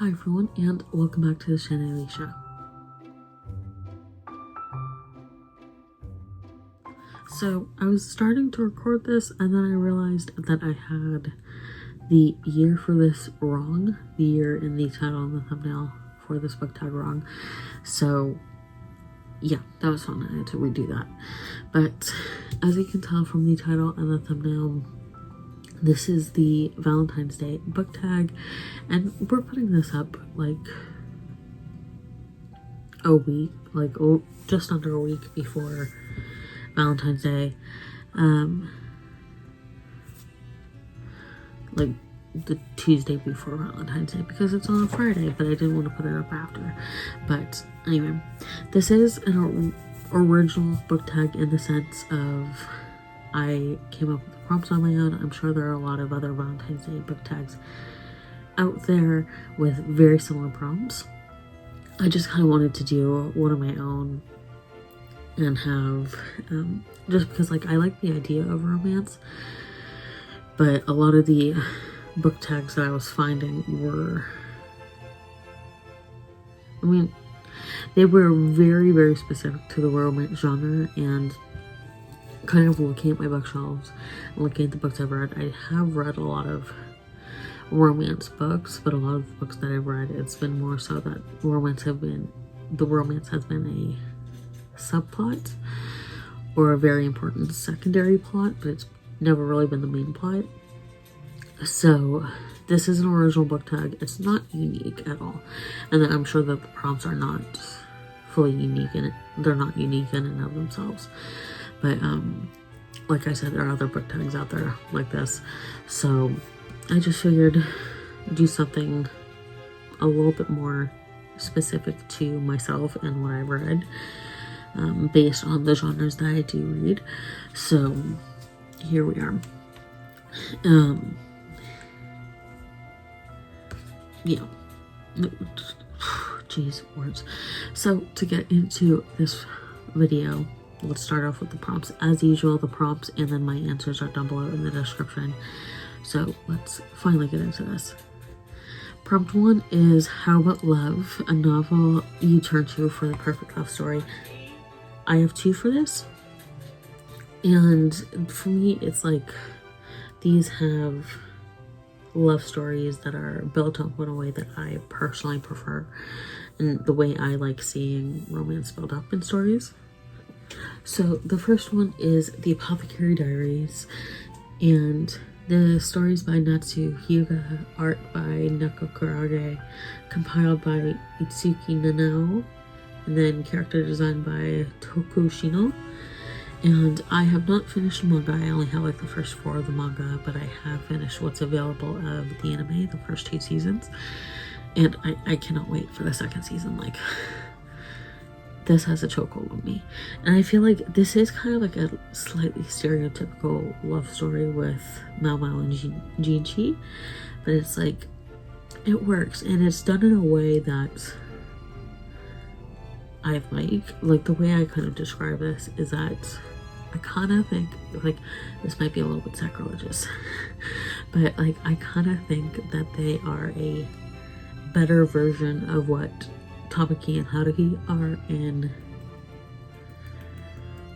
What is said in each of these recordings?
Hi everyone, and welcome back to the channel, Alicia. So I was starting to record this and then I realized that I had the year for this wrong, the year in the title and the thumbnail for this book tag wrong. So yeah, that was fun. I had to redo that. But as you can tell from the title and the thumbnail, this is the Valentine's Day book tag, and we're putting this up like a week, just under a week before Valentine's Day. Like the Tuesday before Valentine's Day, because it's on a Friday, but I didn't want to put it up after. But anyway, this is an original book tag in the sense of I came up with the prompts on my own. I'm sure there are a lot of other Valentine's Day book tags out there with very similar prompts. I just kind of wanted to do one of my own and have, just because like I like the idea of romance, but a lot of the book tags that I was finding were, they were very, very specific to the romance genre, and kind of looking at my bookshelves and looking at the books I've read, I have read a lot of romance books, but a lot of the books that I've read, it's been more so that the romance has been a subplot or a very important secondary plot, but it's never really been the main plot. So this is an original book tag. It's not unique at all, and I'm sure that the prompts are not fully unique in it. They're not unique in and of themselves. But like I said, there are other book tags out there like this. So I just figured do something a little bit more specific to myself and what I've read, based on the genres that I do read. So here we are. Yeah. Jeez, words. So to get into this video, let's start off with the prompts. As usual, the prompts and then my answers are down below in the description. So let's finally get into this. Prompt 1 is How About Love, a novel you turn to for the perfect love story. I have 2 for this. And for me, it's like these have love stories that are built up in a way that I personally prefer, and the way I like seeing romance built up in stories. So the first one is The Apothecary Diaries, and the story is by Natsu Hyuga, art by Neko Kurage, compiled by Itsuki Nanao, and then character design by Toku Shino. And I have not finished the manga. I only have like the first 4 of the manga, but I have finished what's available of the anime, the first 2 seasons, and I cannot wait for the second season. Like, this has a chokehold on me, and I feel like this is kind of like a slightly stereotypical love story with Mao Mao and Jinchi, but it's like, it works, and it's done in a way that I like the way I kind of describe this is that I kind of think, like, this might be a little bit sacrilegious, but like I kind of think that they are a better version of what Tamaki and Haruhi are in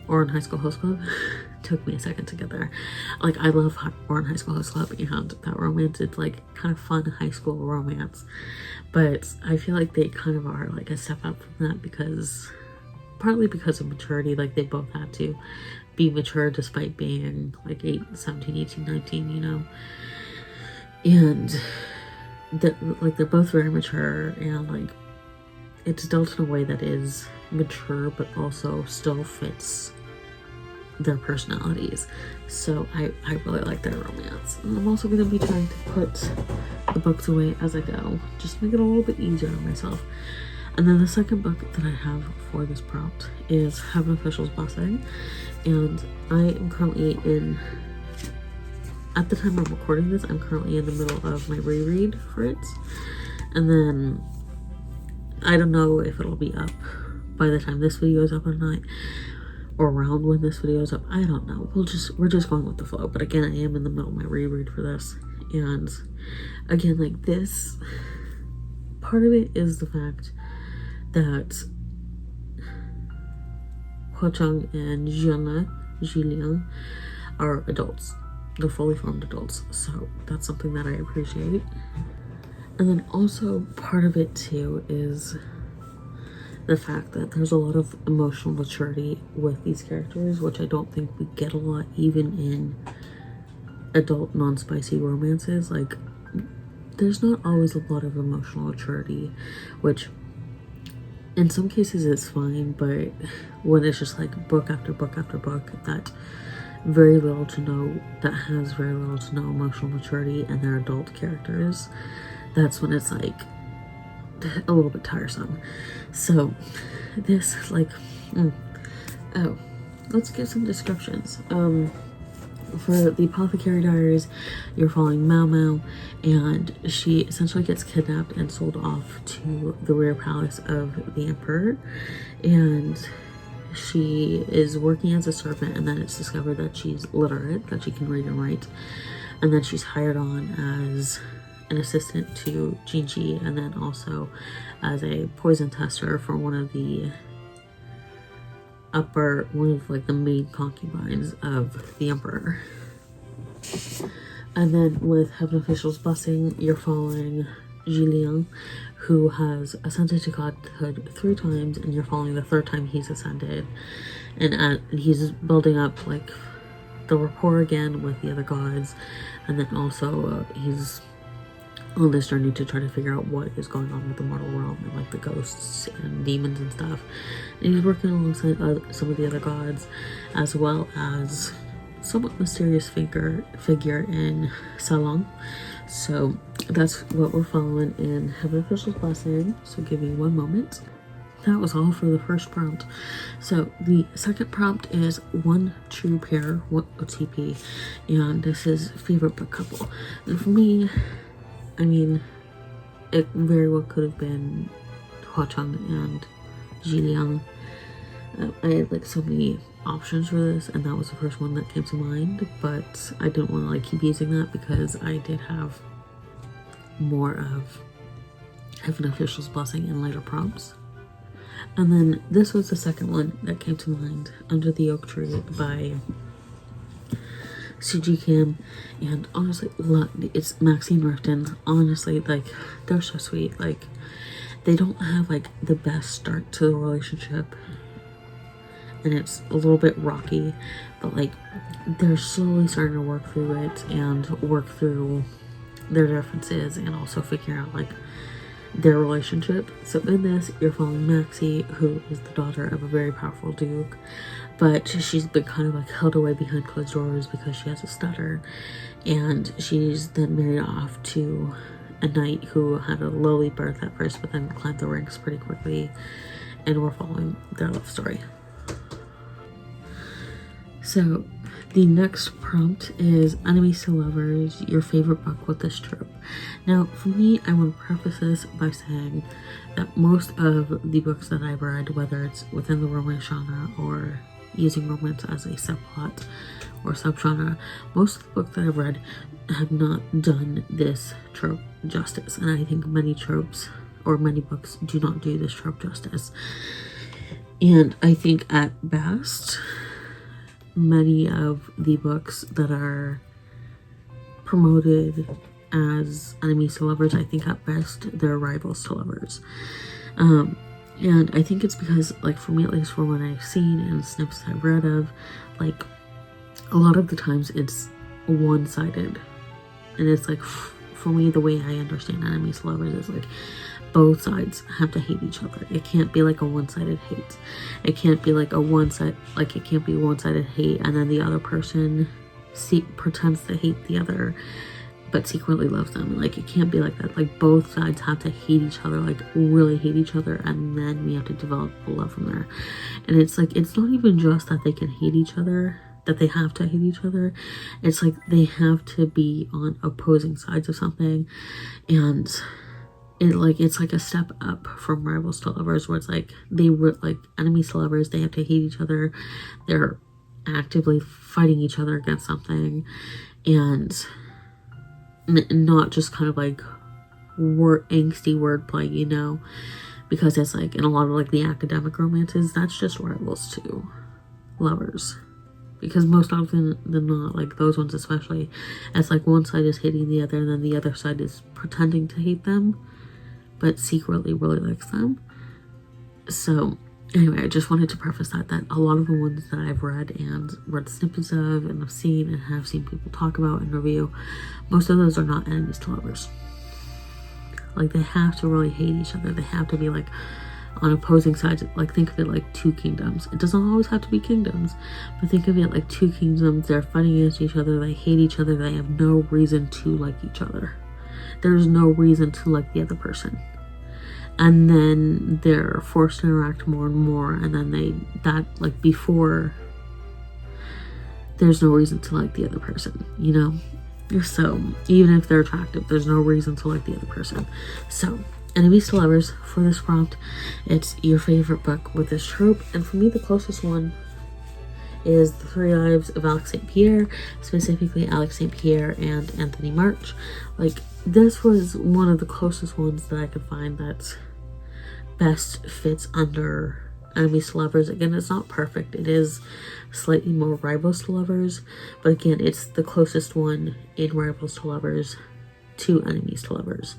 Ouran High School Host Club. Took me a second to get there. Like, I love Ouran High School Host Club and that romance. It's like kind of fun high school romance, but I feel like they kind of are like a step up from that, partly because of maturity. Like, they both had to be mature despite being like 17, 18, 19, you know, and they're both very mature, and like it's dealt in a way that is mature but also still fits their personalities. So I really like their romance, and I'm also going to be trying to put the books away as I go, just to make it a little bit easier on myself. And then the second book that I have for this prompt is Heaven Official's Blessing, and I am currently at the time I'm recording this, I'm currently in the middle of my reread for it, and then I don't know if it'll be up by the time this video is up or not, or around when this video is up. I don't know. We're just going with the flow. But again, I am in the middle of my reread for this, and again, like, this part of it is the fact that Hwa-chang and Ji-liang are adults. They're fully formed adults, so that's something that I appreciate. And then also part of it too is the fact that there's a lot of emotional maturity with these characters, which I don't think we get a lot even in adult non-spicy romances. Like, there's not always a lot of emotional maturity, which in some cases is fine, but when it's just like book after book after book that has very little to no emotional maturity and they're adult characters, that's when it's like a little bit tiresome. So this, like, oh, let's get some descriptions. For the Apothecary Diaries, you're following Mao Mao, and she essentially gets kidnapped and sold off to the rear palace of the emperor, and she is working as a servant, and then it's discovered that she's literate, that she can read and write, and then she's hired on as an assistant to Jinji, and then also as a poison tester for one of like the main concubines of the emperor. And then with Heaven Official's Blessing, you're following Ji-liang, who has ascended to godhood 3 times, and you're following the 3rd time he's ascended, and he's building up like the rapport again with the other gods, and then also he's on this journey to try to figure out what is going on with the mortal realm and like the ghosts and demons and stuff. And he's working alongside some of the other gods, as well as somewhat mysterious figure in Salon. So that's what we're following in Heaven Official's Blessing. So give me one moment. That was all for the first prompt. So the second prompt is One True Pair, What OTP, and this is favorite book couple. And for me, I mean, it very well could have been Hwa-chang and Ji-liang. I had like so many options for this, and that was the first one that came to mind, but I didn't want to like keep using that because I did have more of Heaven Official's Blessing in later prompts. And then this was the second one that came to mind, Under the Oak Tree by CG Kim, and honestly, it's Maxine Rifton. Honestly, like, they're so sweet. Like, they don't have like the best start to the relationship, and it's a little bit rocky, but like they're slowly starting to work through it and work through their differences and also figure out like their relationship. So in this, you're following Maxie, who is the daughter of a very powerful duke, but she's been kind of like held away behind closed doors because she has a stutter, and she's then married off to a knight who had a lowly birth at first, but then climbed the ranks pretty quickly, and we're following their love story. So the next prompt is Enemies to Lovers, your favorite book with this trope. Now for me, I want to preface this by saying that most of the books that I've read, whether it's within the romance genre or using romance as a subplot or subgenre, most of the books that I've read have not done this trope justice, and I think many tropes or many books do not do this trope justice. And I think at best, many of the books that are promoted as enemies to lovers, I think at best they're rivals to lovers. And I think it's because, like, for me at least, from what I've seen and snips I've read of, like, a lot of the times it's one-sided, and it's like, for me, the way I understand enemies to lovers is like both sides have to hate each other. It can't be like a one-sided hate. It can't be like it can't be one-sided hate and then the other person pretends to hate the other but secretly loves them. Like, it can't be like that. Like, both sides have to hate each other, like really hate each other, and then we have to develop a love from there. And it's like, it's not even just that they can hate each other, that they have to hate each other. It's like they have to be on opposing sides of something, and it's like a step up from rivals to lovers, where it's like they were like enemies to lovers. They have to hate each other. They're actively fighting each other against something, and not just kind of like angsty wordplay, you know, because it's like in a lot of like the academic romances, that's just rivals to lovers. Because most often than not, like those ones especially, it's like one side is hating the other and then the other side is pretending to hate them but secretly really likes them. So anyway, I just wanted to preface that a lot of the ones that I've read and read snippets of and have seen and have seen people talk about and review, most of those are not enemies to lovers. Like they have to really hate each other. They have to be like on opposing sides. Like think of it like two kingdoms. It doesn't always have to be kingdoms, but think of it like two kingdoms. They're fighting against each other. They hate each other. They have no reason to like each other. There's no reason to like the other person. And then they're forced to interact more and more. And then like before, there's no reason to like the other person, you know? So even if they're attractive, there's no reason to like the other person. So enemies to lovers for this prompt, it's your favorite book with this trope. And for me, the closest one is The Three Lives of Alex St. Pierre, specifically Alex St. Pierre and Anthony March. Like this was one of the closest ones that I could find that best fits under enemies to lovers. Again, it's not perfect. It is slightly more rivals to lovers, but again, it's the closest one in rivals to lovers to enemies to lovers.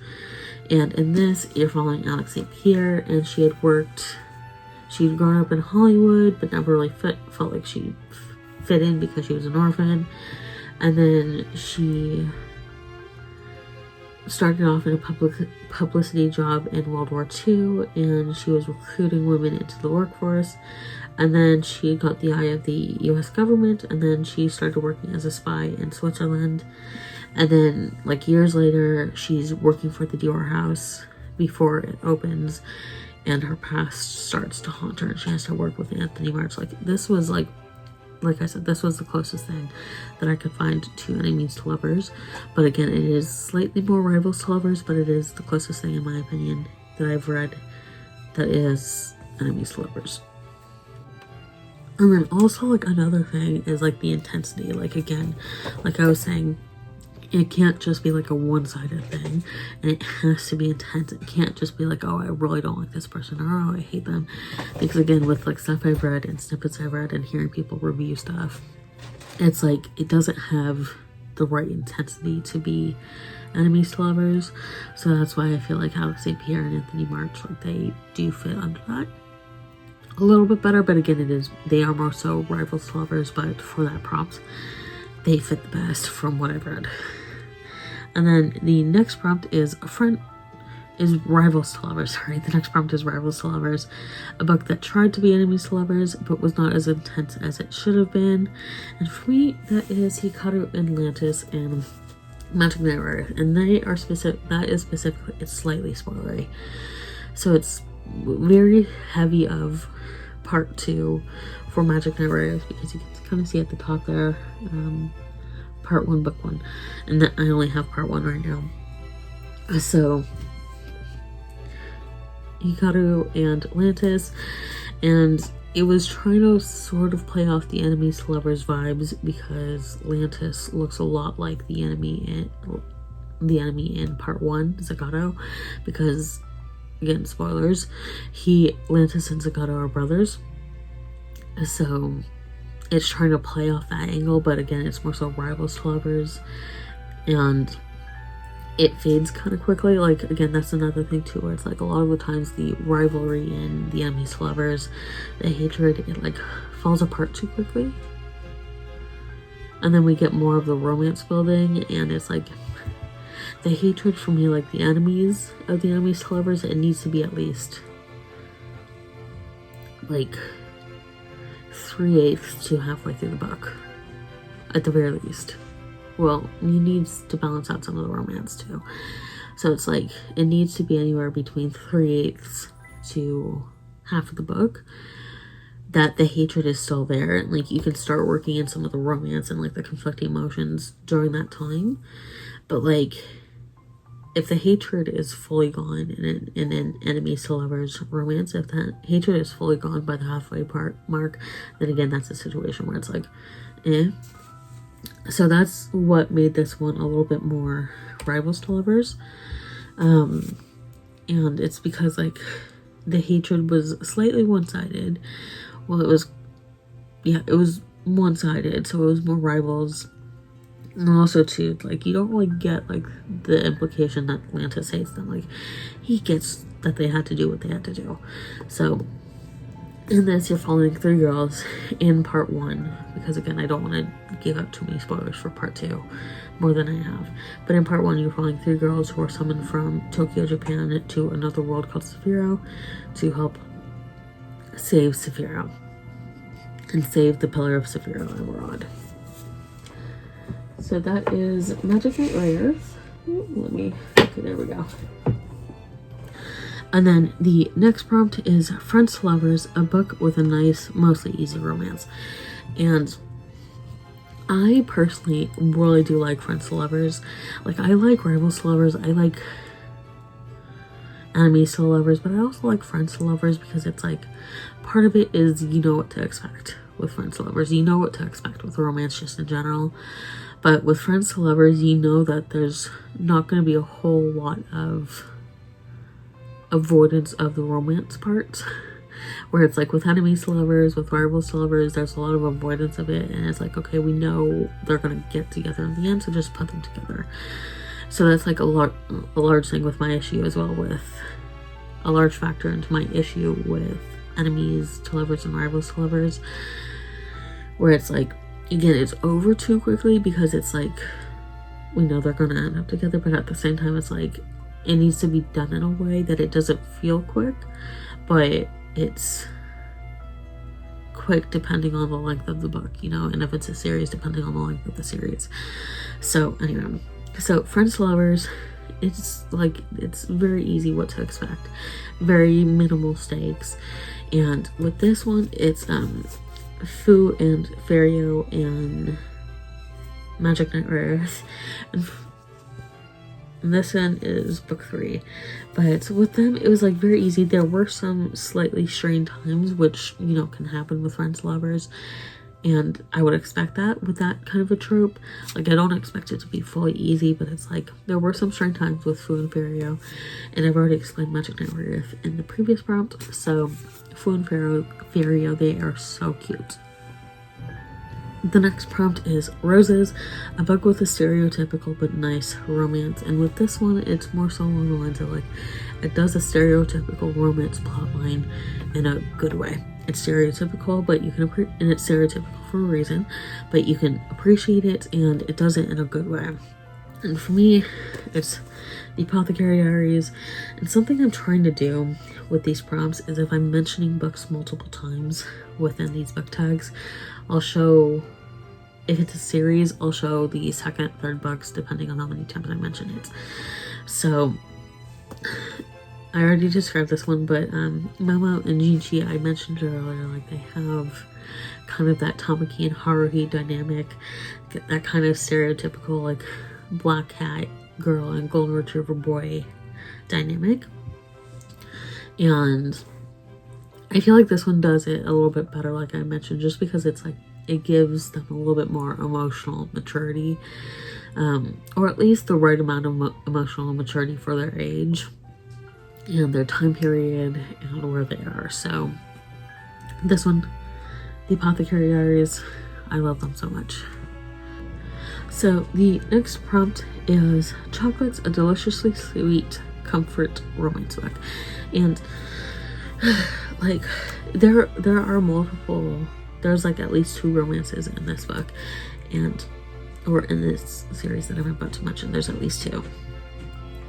And in this, you're following Alex St. Pierre, and she'd grown up in Hollywood, but never really felt like she fit in because she was an orphan. And then she started off in a publicity job in World War II, and she was recruiting women into the workforce. And then she got the eye of the US government, and then she started working as a spy in Switzerland. And then like years later, she's working for the Dior house before it opens, and her past starts to haunt her, and she has to work with Anthony March. Like this was like I said, this was the closest thing that I could find to enemies to lovers. But again, it is slightly more rivals to lovers, but it is the closest thing in my opinion that I've read that is enemies to lovers. And then also like another thing is like the intensity. Like again, like I was saying, it can't just be like a one-sided thing, and it has to be intense. It can't just be like, oh, I really don't like this person, or oh, I hate them. Because again, with like stuff I've read and snippets I've read and hearing people review stuff, it's like it doesn't have the right intensity to be enemies to lovers. So that's why I feel like Alex St. Pierre and Anthony March, like they do fit under that a little bit better. But again, they are more so rivals to lovers, but for that prompt, they fit the best from what I've read. And then the next prompt is rivals to lovers. Sorry, the next prompt is rivals to lovers, a book that tried to be enemies to lovers but was not as intense as it should have been. And for me, that is Hikaru and Atlantis and Magic Knight Earth. And they are specifically, it's slightly spoilery. So it's very heavy of part 2 for Magic Knight Earth, because you can kind of see at the top there, part 1, book 1, and I only have part 1 right now. So Hikaru and Atlantis, and it was trying to sort of play off the enemies to lovers vibes, because Atlantis looks a lot like the enemy in part 1, Zagato, because again, spoilers, Atlantis and Zagato are brothers. So it's trying to play off that angle, but again, it's more so rivals to lovers, and it fades kind of quickly. Like again, that's another thing too, where it's like a lot of the times the rivalry in the enemies to lovers, the hatred, it like falls apart too quickly, and then we get more of the romance building, and it's like the hatred for me, like the enemies of the enemies to lovers, it needs to be at like 3/8 to halfway through the book, at the very least. Well, you need to balance out some of the romance too. So it's like, it needs to be anywhere between 3/8 to half of the book, that the hatred is still there. Like you can start working in some of the romance and like the conflicting emotions during that time. But like, if the hatred is fully gone in an enemies to lovers romance, if that hatred is fully gone by the halfway mark, then again, that's a situation where it's like, eh. So that's what made this one a little bit more rivals to lovers. And it's because like the hatred was slightly one-sided. Well, it was one-sided, so it was more rivals. And also too, like, you don't really get like the implication that Atlantis hates them. Like, he gets that they had to do what they had to do. So in this, you're following 3 girls in part 1, because again, I don't want to give up too many spoilers for part 2, more than I have. But in part 1, you're following 3 girls who are summoned from Tokyo, Japan to another world called Saphiro to help save Saphiro and save the Pillar of Saphiro Emerald. So that is Magic Knight Rares. Okay, there we go. And then the next prompt is Friends to Lovers, a book with a nice, mostly easy romance. And I personally really do like Friends to Lovers. Like, I like Rivals to Lovers, I like Enemies to Lovers, but I also like Friends to Lovers because it's like, part of it is you know what to expect with Friends to Lovers. You know what to expect with romance just in general. But with Friends to Lovers, you know that there's not going to be a whole lot of avoidance of the romance parts. Where it's like with Enemies to Lovers, with Rivals to Lovers, there's a lot of avoidance of it. And it's like, okay, we know they're going to get together in the end, so just put them together. So that's like a large thing with my issue as well, with a large factor into my issue with Enemies to Lovers and Rivals to Lovers. Where it's like, again, it's over too quickly because it's like, we know they're going to end up together, but at the same time, it's like, it needs to be done in a way that it doesn't feel quick, but it's quick depending on the length of the book, you know, and if it's a series, depending on the length of the series. So anyway, so Friends to Lovers, it's like, it's very easy what to expect, very minimal stakes. And with this one, it's Fu and Ferio and Magic Knight Rares, and this one is book 3. But with them, it was like very easy. There were some slightly strained times, which, you know, can happen with Friends to Lovers, and I would expect that with that kind of a trope. Like, I don't expect it to be fully easy, but it's like, there were some strained times with Fu and Ferio, and I've already explained Magic Knight Rares in the previous prompt. So Fu and Ferio, they are so cute. The next prompt is Roses, a book with a stereotypical but nice romance. And with this one, it's more so along the lines of like, it does a stereotypical romance plotline in a good way. It's stereotypical, but you can and it's stereotypical for a reason, but you can appreciate it, and it does it in a good way. And for me, it's the Apothecary Diaries. And something I'm trying to do with these prompts is, if I'm mentioning books multiple times within these book tags, I'll show, if it's a series, I'll show the second, third books, depending on how many times I mention it. So, I already described this one, but Momo and Jinchi, I mentioned earlier, like, they have kind of that Tamaki and Haruhi dynamic, that kind of stereotypical, like, black cat girl and golden retriever boy dynamic. And I feel like this one does it a little bit better, like I mentioned, just because it's like, it gives them a little bit more emotional maturity, or at least the right amount of emotional maturity for their age and their time period and where they are. So this one, the Apothecary Diaries, I love them so much. So the next prompt is Chocolate's a deliciously sweet comfort romance book. And like, there are multiple, there's like at least 2 romances in this book, and or in this series that I'm about to mention, there's at least 2.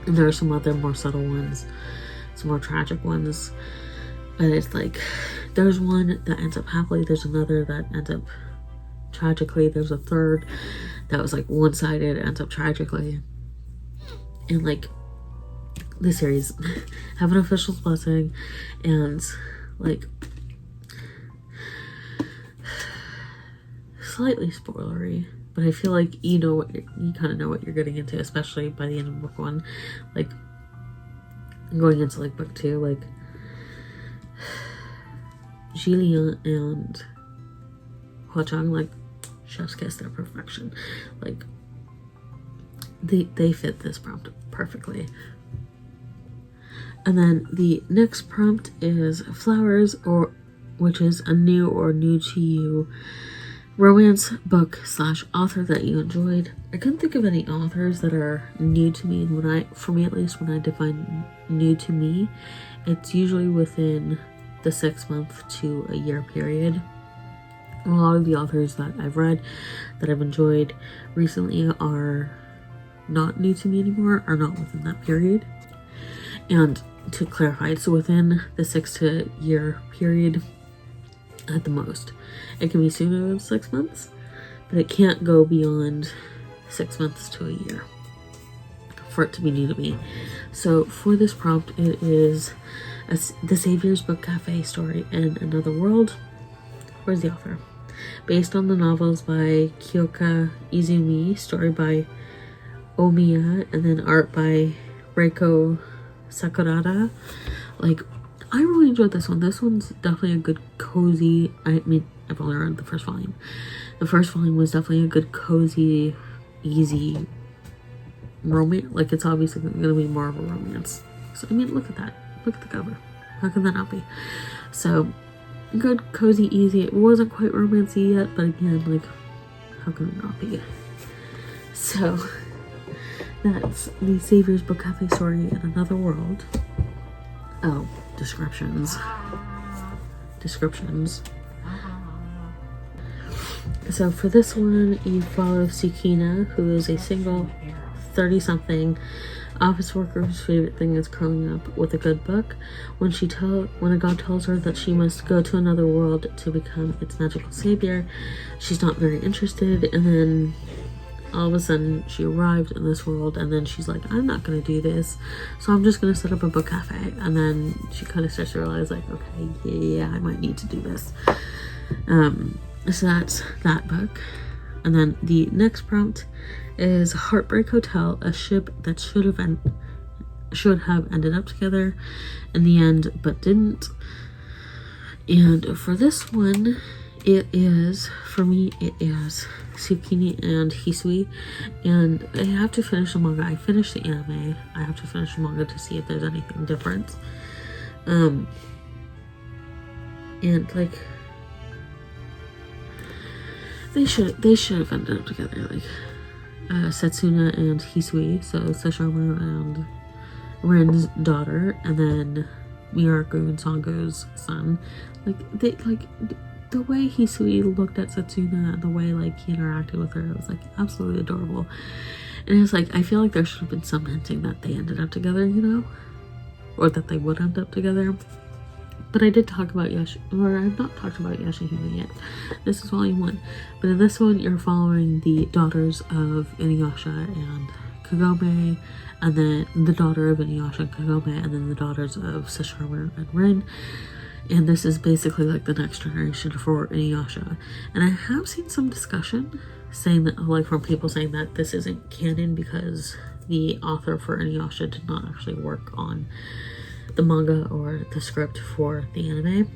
And there are some other more subtle ones, some more tragic ones, but it's like, there's one that ends up happily, there's another that ends up tragically, there's a third that was like one-sided, ends up tragically. And like, the series have an official's blessing, and like, slightly spoilery, but I feel like you kind of know what you're getting into, especially by the end of book 1. Like, going into like book 2, like, Jillian and Hua Chang, like, chef's kiss, their perfection. Like, they fit this prompt perfectly. And then the next prompt is flowers, or which is a new or new to you romance book / author that you enjoyed. I couldn't think of any authors that are new to me, and for me at least, when I define new to me, it's usually within the 6 month to a year period. A lot of the authors that I've read that I've enjoyed recently are not new to me anymore, are not within that period. And to clarify, it's within the 6 to year period at the most. It can be sooner than 6 months, but it can't go beyond 6 months to a year for it to be new to me. So for this prompt, it is The Savior's Book Cafe story in another world. Where's the author? Based on the novels by Kyoka Izumi, story by Omiya, and then art by Reiko Sakurada. Like, I really enjoyed this one. This one's definitely a good cozy, I mean, I've only read the first volume. The first volume was definitely a good cozy, easy romance. Like, it's obviously going to be more of a romance. So, I mean, look at that. Look at the cover. How can that not be? So, good, cozy, easy. It wasn't quite romancy yet, but again, like, how can it not be? So, that's The Savior's Book Cafe story in another world. Oh, descriptions. So for this one, you follow Tsukina, who is a single 30-something office worker whose favorite thing is curling up with a good book. When a god tells her that she must go to another world to become its magical savior, she's not very interested, and then all of a sudden she arrived in this world, and then she's like, I'm not gonna do this, so I'm just gonna set up a book cafe. And then she kind of starts to realize, like, okay, yeah, I might need to do this. So that's that book. And then the next prompt is Heartbreak Hotel, a ship that should have ended up together in the end but didn't. And for this one, it is Tsukini and Hisui, and I have to finish the manga. I finished the anime. I have to finish the manga to see if there's anything different. And like, they should have ended up together, like Setsuna and Hisui, so Sesshomaru and Ren's daughter, and then Miraku and Sango's son. The way Hisui looked at Setsuna and the way, like, he interacted with her, it was, like, absolutely adorable. And it's like, I feel like there should have been some hinting that they ended up together, you know? Or that they would end up together. But I did talk about I've not talked about Yashahime yet. This is volume 1. But in this one, you're following the daughters of Inuyasha and Kagome, and then the daughter of Inuyasha and Kagome, and then the daughters of Sesshomaru and Rin. And this is basically like the next generation for Inuyasha. And I have seen some discussion saying that, like, from people saying that this isn't canon because the author for Inuyasha did not actually work on the manga or the script for the anime.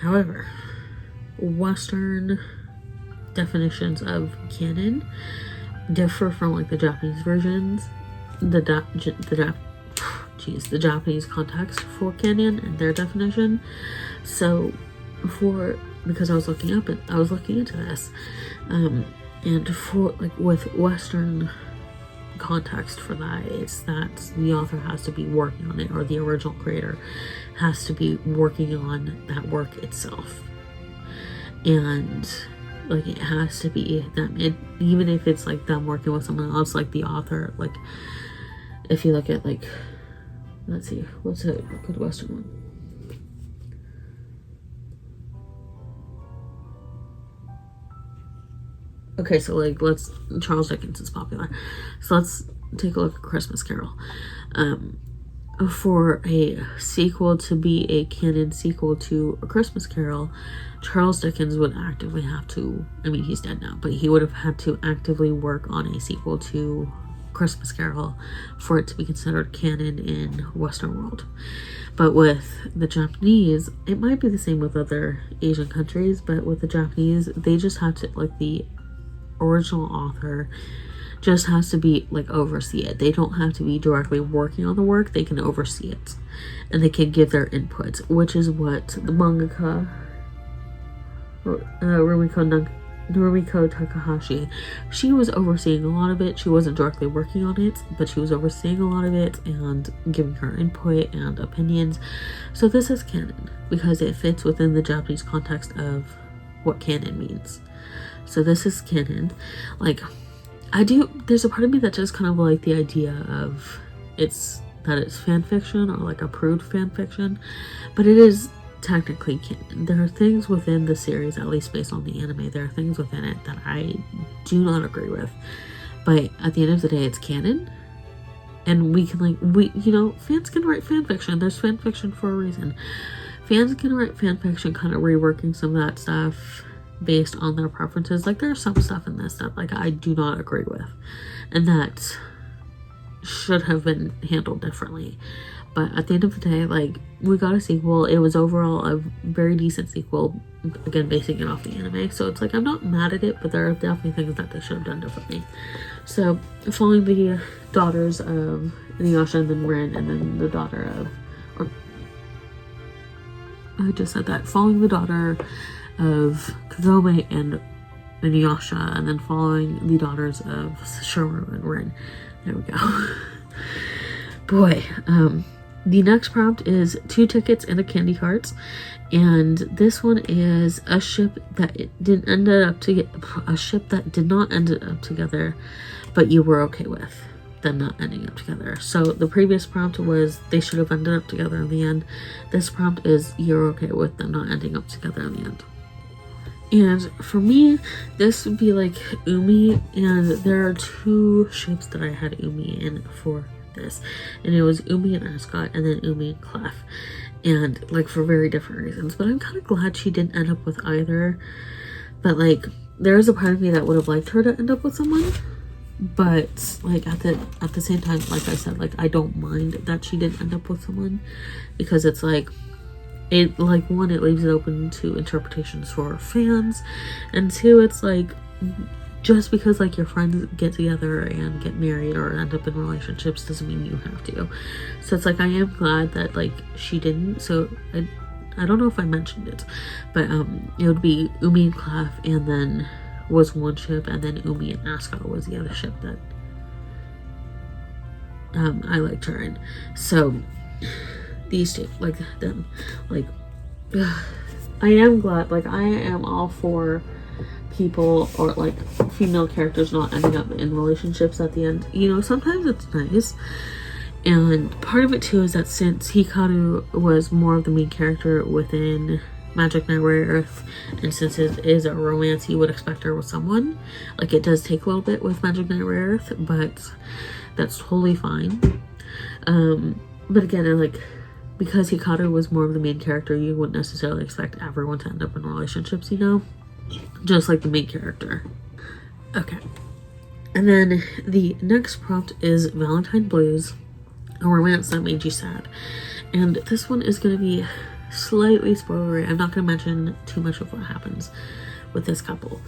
However, Western definitions of canon differ from, like, the Japanese versions. The Japanese context for canon and their definition. So because I was looking into this, and for, like, with Western context for that, it's that the author has to be working on it, or the original creator has to be working on that work itself, and, like, it has to be them. Even if it's, like, them working with someone else, like the author, like, if you look at, like, let's see, what's a good Western one? Okay, so, like, Charles Dickens is popular. So let's take a look at Christmas Carol. For a sequel to be a canon sequel to A Christmas Carol, Charles Dickens would actively have to, I mean, he's dead now, but he would have had to actively work on a sequel to Christmas Carol for it to be considered canon in Western world. But with the Japanese, it might be the same with other Asian countries, but with the Japanese, they just have to, like, the original author just has to be like oversee it. They don't have to be directly working on the work. They can oversee it, and they can give their input, which is what the mangaka Rumiko Takahashi, she was overseeing a lot of it. She wasn't directly working on it, but she was overseeing a lot of it and giving her input and opinions. So this is canon because it fits within the Japanese context of what canon means. So this is canon. Like, there's a part of me that just kind of like the idea of it's fan fiction or like approved fan fiction, but it is technically canon. There are things within the series, at least based on the anime, there are things within it that I do not agree with, but at the end of the day, it's canon, and we can fans can write fan fiction. There's fan fiction for a reason. Fans can write fan fiction, kind of reworking some of that stuff based on their preferences. Like, there's some stuff in this that like I do not agree with, and that should have been handled differently. But at the end of the day, like, we got a sequel. It was overall a very decent sequel, again, basing it off the anime. So it's like, I'm not mad at it, but there are definitely things that they should have done differently. So, following the daughters of Inuyasha and then Rin, and then the daughter of... Following the daughter of Kagome and Inuyasha, and then following the daughters of Shuru and Rin. There we go. Boy, the next prompt is 2 tickets and a candy cart, and this one is a ship that did not end up together, but you were okay with them not ending up together. So the previous prompt was they should have ended up together in the end. This prompt is you're okay with them not ending up together in the end. And for me, this would be like Umi, and there are 2 ships that I had Umi in for this, and it was Umi and Ascot, and then Umi and Clef, and like for very different reasons. But I'm kind of glad she didn't end up with either. But like, there is a part of me that would have liked her to end up with someone, but like at the same time, like I said, like I don't mind that she didn't end up with someone, because it's like, one, it leaves it open to interpretations for fans, and 2, it's like, just because like your friends get together and get married or end up in relationships doesn't mean you have to. So it's like, I am glad that like she didn't. So I don't know if I mentioned it, but it would be Umi and Clef, and then was one ship, and then Umi and Ascot was the other ship that I liked her in. So these 2, like them, like I am glad, like I am all for people or like female characters not ending up in relationships at the end. You know, sometimes it's nice, and part of it too is that since Hikaru was more of the main character within Magic Knight Rare Earth, and since it is a romance, you would expect her with someone. Like, it does take a little bit with Magic Knight Rare Earth, but that's totally fine. But again, like, because Hikaru was more of the main character, you wouldn't necessarily expect everyone to end up in relationships, you know? Just like the main character. Okay. And then the next prompt is Valentine Blues, a romance that made you sad. And this one is going to be slightly spoilery. I'm not going to mention too much of what happens with this couple.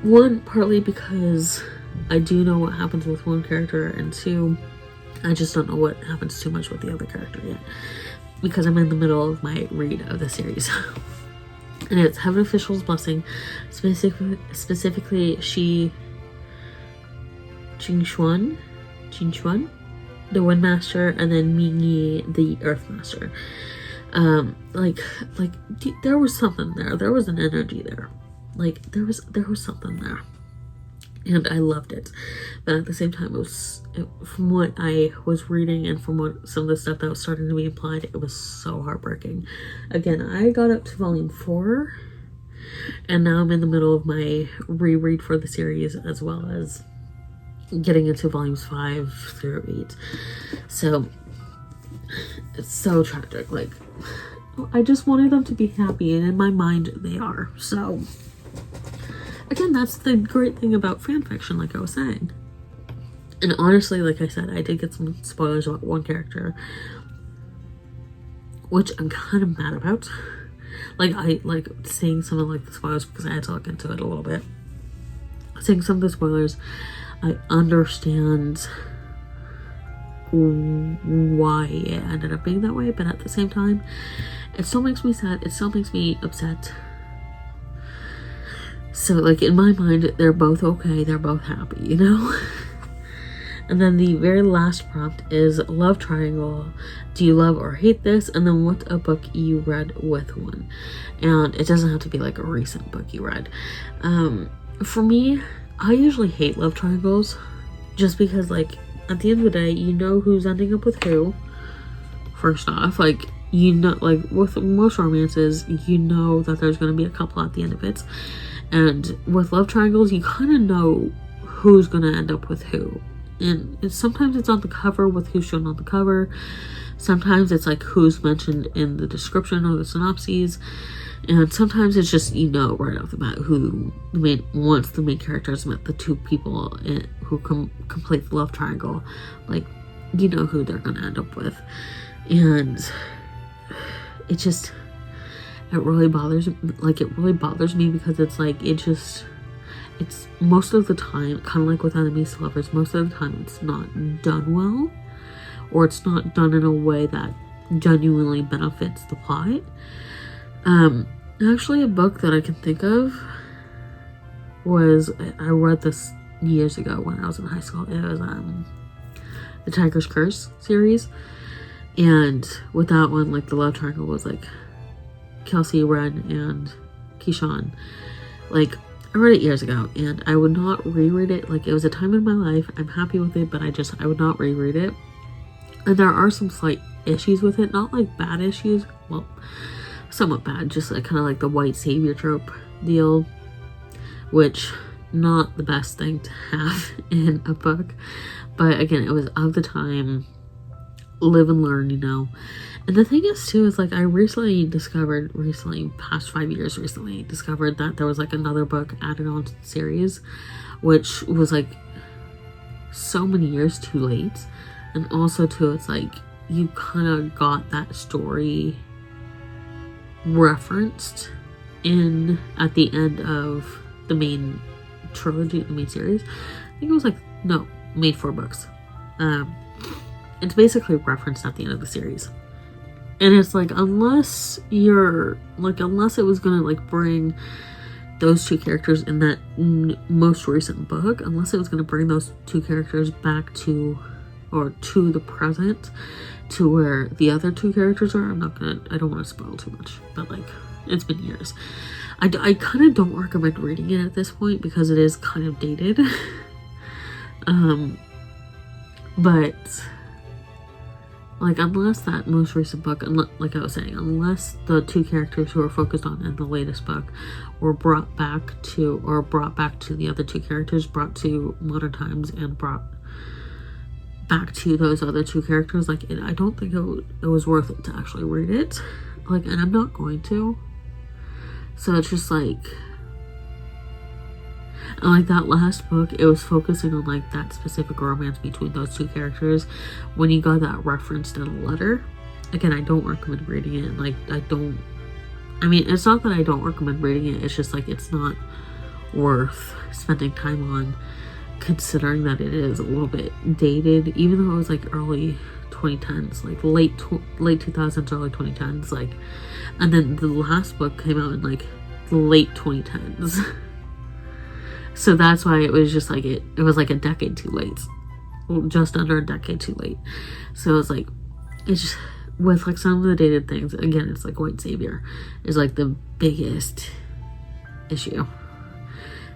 One, partly because I do know what happens with one character, and 2, I just don't know what happens too much with the other character yet, because I'm in the middle of my read of the series. And it's Heaven Official's Blessing, specifically Qingxuan, the Windmaster, and then Mingyi, the Earthmaster. There was something there. There was an energy there. Like, there was something there. And I loved it. But at the same time, from what I was reading and from what some of the stuff that was starting to be implied, it was so heartbreaking. Again, I got up to volume 4, and now I'm in the middle of my reread for the series, as well as getting into volumes 5 through 8. So it's so tragic. Like, I just wanted them to be happy, and in my mind they are. So again, that's the great thing about fanfiction, like I was saying. And honestly, like I said, I did get some spoilers about one character, which I'm kind of mad about. Like, I like seeing some of like the spoilers because I had to look into it a little bit. Seeing some of the spoilers, I understand why it ended up being that way, but at the same time, it still makes me sad. It still makes me upset. So, like, in my mind, they're both okay. They're both happy, you know? And then the very last prompt is love triangle. Do you love or hate this? And then what's a book you read with one? And it doesn't have to be like a recent book you read. For me, I usually hate love triangles just because, like, at the end of the day, you know who's ending up with who. First off, like, you know, like with most romances, you know that there's going to be a couple at the end of it. And with love triangles, you kind of know who's going to end up with who. And sometimes it's on the cover with who's shown on the cover. Sometimes it's like who's mentioned in the description or the synopses. And sometimes it's just, you know, right off the bat who once the main characters met the two people who complete the love triangle, like, you know who they're gonna end up with. And it really bothers me because it's like, it's most of the time, kind of like with enemies to lovers, most of the time it's not done well, or it's not done in a way that genuinely benefits the plot. Actually, a book that I can think of was, I read this years ago when I was in high school. It was the Tiger's Curse series, and with that one, like, the love triangle was like Kelsey, Ren, and Keyshawn. Like, I read it years ago, and I would not reread it. Like, it was a time in my life. I'm happy with it, but I would not reread it. And there are some slight issues with it, not like bad issues, well, somewhat bad, just like kind of like the white savior trope deal, which not the best thing to have in a book. But again, it was of the time, live and learn, you know. And the thing is too, is like, I past 5 years discovered that there was like another book added on to the series, which was like so many years too late. And also too, it's like, you kind of got that story referenced at the end of the main trilogy, the main series. I think it was like, no, made 4 books. It's basically referenced at the end of the series. And it's like, unless it was gonna like bring those two characters in that most recent book, unless it was gonna bring those two characters back to the present, to where the other two characters are, I don't want to spoil too much, but like, it's been years. I kind of don't recommend reading it at this point because it is kind of dated. But like, unless that most recent book, like I was saying, unless the two characters who are focused on in the latest book were brought back to the other two characters, brought to modern times and brought back to those other two characters, like, I don't think it was worth it to actually read it. Like, and I'm not going to. So it's just like, and like that last book, it was focusing on like that specific romance between those two characters. When you got that referenced in a letter, again, I don't recommend reading it. Like, it's not that I don't recommend reading it, it's just like, it's not worth spending time on, considering that it is a little bit dated, even though it was like early 2010s, like late 2000s, early 2010s, like, and then the last book came out in like the late 2010s. So that's why it was just like, it was like a decade too late, just under a decade too late. So it's like, it's just, with like some of the dated things, again, it's like white savior is like the biggest issue.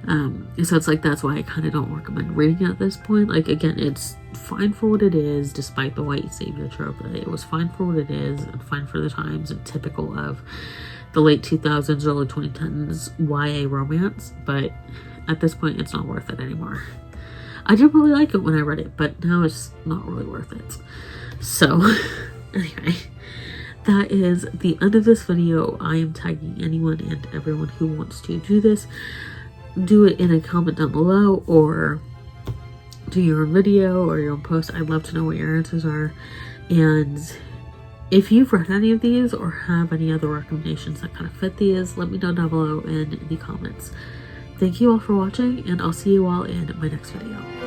So it's like, that's why I kind of don't recommend reading it at this point. Like, again, it's fine for what it is, despite the white savior trope. It was fine for what it is, and fine for the times, and typical of the late 2000s, early 2010s YA romance. But at this point, it's not worth it anymore. I did really like it when I read it, but now it's not really worth it. So, anyway, that is the end of this video. I am tagging anyone and everyone who wants to do this. Do it in a comment down below, or do your own video or your own post. I'd love to know what your answers are. And if you've read any of these or have any other recommendations that kind of fit these, let me know down below in the comments. Thank you all for watching, and I'll see you all in my next video.